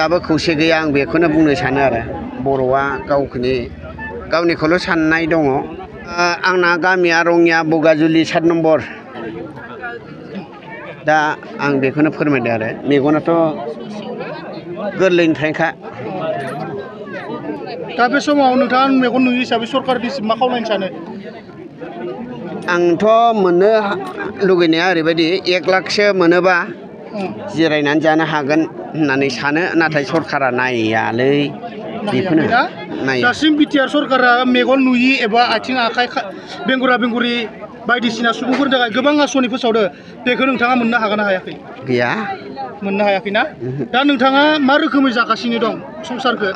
दाबो खौसे गैया आं बेखौनो बुंनो सानो आरो बर'आ गावनिखौल' साननाय दङ आंना गामिया रङिया बगाजुलि 7 नम्बर दा आं बेखौनो फोरमायदों आरो मेगनाथ' गोरलैनिफ्रायनोखा दा बे समाव नोंथाङा मेगन नुयि हिसाबै सरकारनिसिम मा खावलायनो सानो आंथ' मोननो लुगैनाया ओरैबायदि 1 लाखसो मोनोबा जिरायनानै जानो हागोन होननानै सानो नाथाय सरकारा नायालै बेखौनो नाया दासिम बिटिआर सरकारा मेगन नुयि एबा आथिं आखाइ बेंगुरा बेंगुरि बायदिसिना सुबुंफोरनि थाखाय गोबां आसनि फोसावदो बेखौ नोंथाङा मोननो हागोन ना हायाखै गैया मोननो हायाखैना दा नोंथाङा मा रोखोमै जागासिनो दं संसारखौ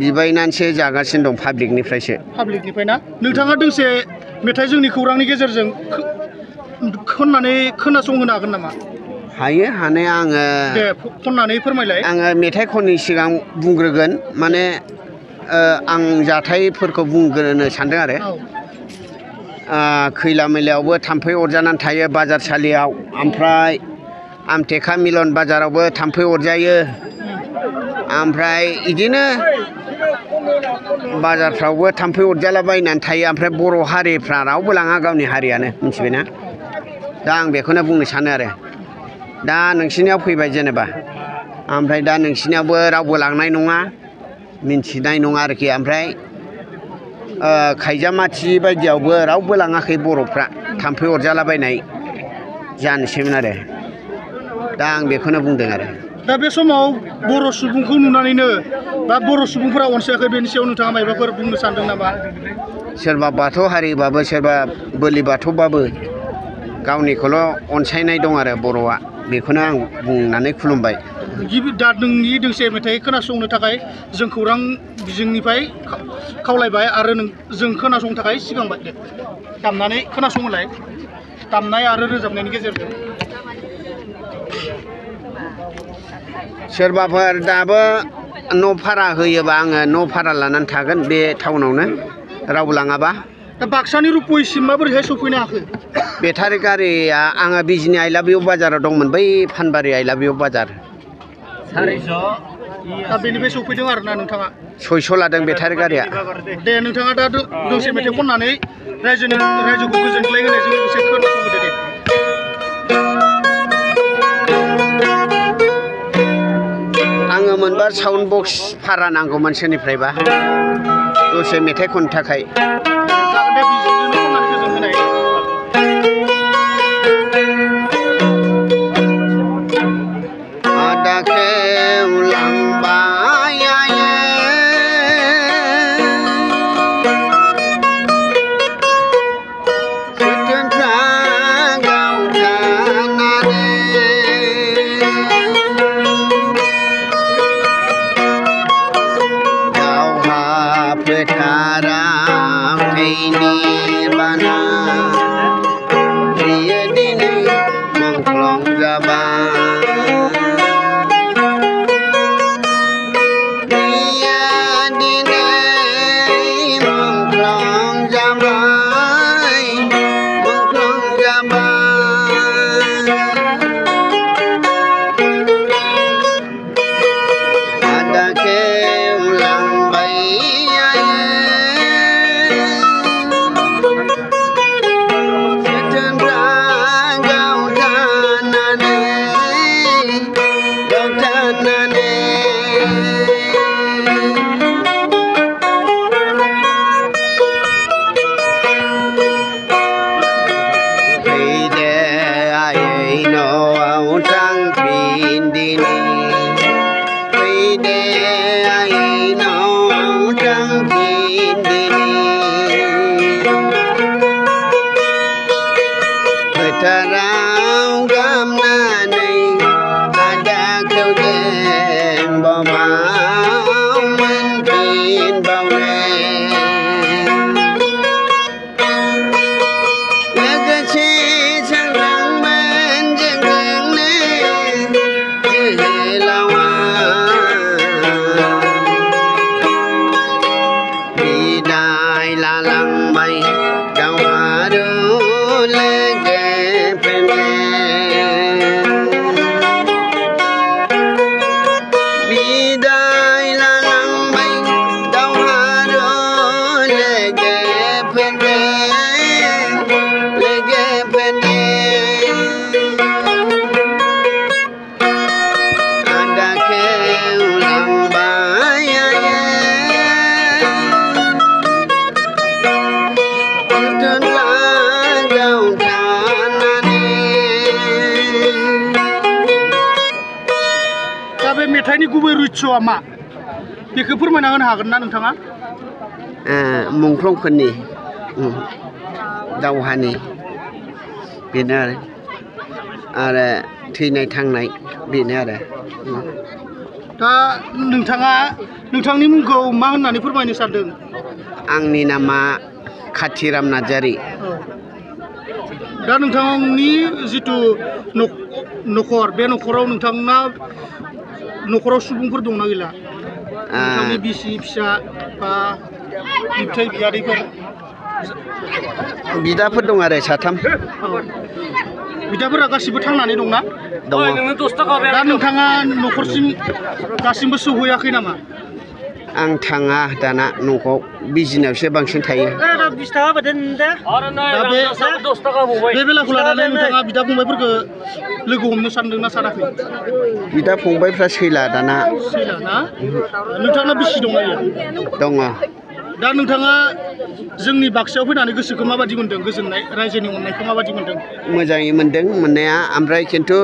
बिबायनानैसो जागासिनो दं पाब्लिकनिफ्राय ना नोंथाङा दोंसे मेथाइ जोंनि खौरांनि गेजेरजों खननानै खोनासंहोनो हागोन नामा हायो हानाया आङो दे खननानै फोरमायलाय आङो मेथाइ खननि सिगां बुंग्रोगोन माने आं जाथायफोरखौ बुंग्रोनो सानदों आरो खैला मैलायावबो थाम्फै अरजानानै थायो बाजारसालियाव ओमफ्राय आमटेका मिलन बाजारावबो थाम्फै अरजायो ओमफ्राय बिदिनो बाजारफ्रावबो थाम्फै अरजालाबायनानै थायो ओमफ्राय बर' हारिफ्रा रावबो लाङा गावनि हारियानो मिथिबायना दा आं बेखौनो बुंनो सानो आरो दा नोंसिनियाव फैबाय जेनेबा ओमफ्राय दा नोंसिनियावबो रावबो लांनाय नङा मिन्थिनाय नङा आरोखि ओमफ्राय खायजामाथि बायदियावबो रावबो लाङाखै बर'फ्रा थाम्फै अरजालाबायनाय जानोसैमोन आरो दा आं बेखौनो बुंदों आरो दा बे समाव बर' सुबुंखौ नुनानैनो बा बर' सुबुंफोरा अनसायाखै बेनि सायाव नोंथाङा मायबाफोर बुंनो सानदों नामा सोरबा बाथौ हारिबाबो सोरबा बोलि बाथौबाबो गावनिखौल' अनसायनाय दं आरो बर'आ बेखौनो आं बुंनानै खुलुमबाय दा नोंनि दोंसे मेथाइ खोनासंनो थाखाय जों खौरां बिजोंनिफ्राय खावलायबाय आरो जों खोनासंनो थाखाय सिगांबाय दे दामनानै खोनासंहोलाय दामनाय आरो रोजाबनायनि गेजेरजों सोरबाफोर दाबो न' भारा होयोबा आङो न' भारा लानानै थागोन बे टाउनावनो रावबो लाङाबा दा बाक्सानि रुप'यसिम माबोरैहाय सफैनो हाखो बेटारि गारिया आङो बिजनि आइ लाभ इउ बाजाराव दंमोन बै फानबारि आइ लाभ इउ बाजार दा बेनिफ्राय सफैदों आरोना नोंथाङा 600 लादों बेटारि गारिया दे नोंथाङा दा दोंसे मेथाइ खननानै रायजोखौ गोजोनग्लाय होनायजों लोगोसे खोनासंहोदो दे आङो मोनबा साउन्ड बक्स भारा नांगौमोन सोरनिफ्रायबा दसे मेथाइ खननो थाखाय खुंथायनि गुबै रुत्सआ मा बेखौ फोरमायना होनो हागोन ना नोंथाङा? मुंख्लंफोरनि दावहानि बेनो आरो थैनाय थांनाय बेनो आरो दा नोंथाङा नोंथांनि मुंखौ मा होननानै फोरमायनो सानदों? आंनि नामा खाथिराम नार्जारि। दा नोंथांनि जिथु न'खर बे न'खराव नोंथांना न'खराव सुबुंफोर दंना गैला? नोंथांनि बिसि फिसा बा बिबथै बियादैफोर? बिदाफोर दं आरो साथाम। बिदाफोरा गासिबो थांनानै दंना? दङ। दा नोंथाङा न'खरसिम दासिमबो सहैयाखै नामा? आं थाङा दाना न'आव बिजिनायावसो बांसिन थायो। दा बे बेलाखौ लानानै नोंथाङा बिदा फंबायफोरखौ लोगो हमनो सानदोंना सानाखै? बिदा फंबायफ्रा सैला दाना। सैला ना? नोंथांना बिसि दंना गैया? दङ। दा नोंथाङा जोंनि बाक्सायाव फैनानै गोसोखौ माबादि मोन्दों? गोजोननाय रायजोनि अननायखौ माबादि मोन्दों? मोजाङै मोन्दों मोननाया, ओमफ्राय खिन्थु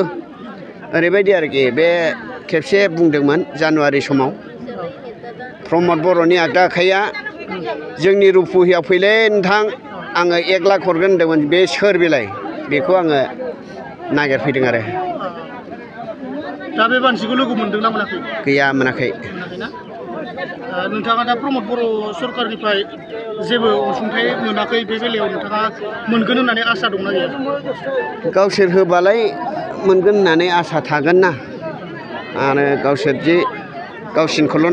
ओरैबायदि आरोखि बे खेबसे बुंदोंमोन जानुवारि समाव प्रमद बर'नि आगदा आखाइया जोंनि रुपुहियाव फैलै नोंथां आङो 1 लाख हरगोन होनदोंमोन। बे सोर बेलाय? बेखौ आङो नागिरफैदों आरो। दा बे मानसिखौ लोगो मोन्दों ना मोनाखै? गैया, मोनाखै। मोनाखैना? नोंथाङा दा प्रमद बर' सरकारनिफ्राय जेबो अनसुंथाइ मोनाखै, बे बेलायाव नोंथाङा मोनगोन होननानै आसा दंना गैया? गावसोर होबालाय मोनगोन होननानै आसा थागोन ना, आरो गावसोर जे गावसिनिखौल'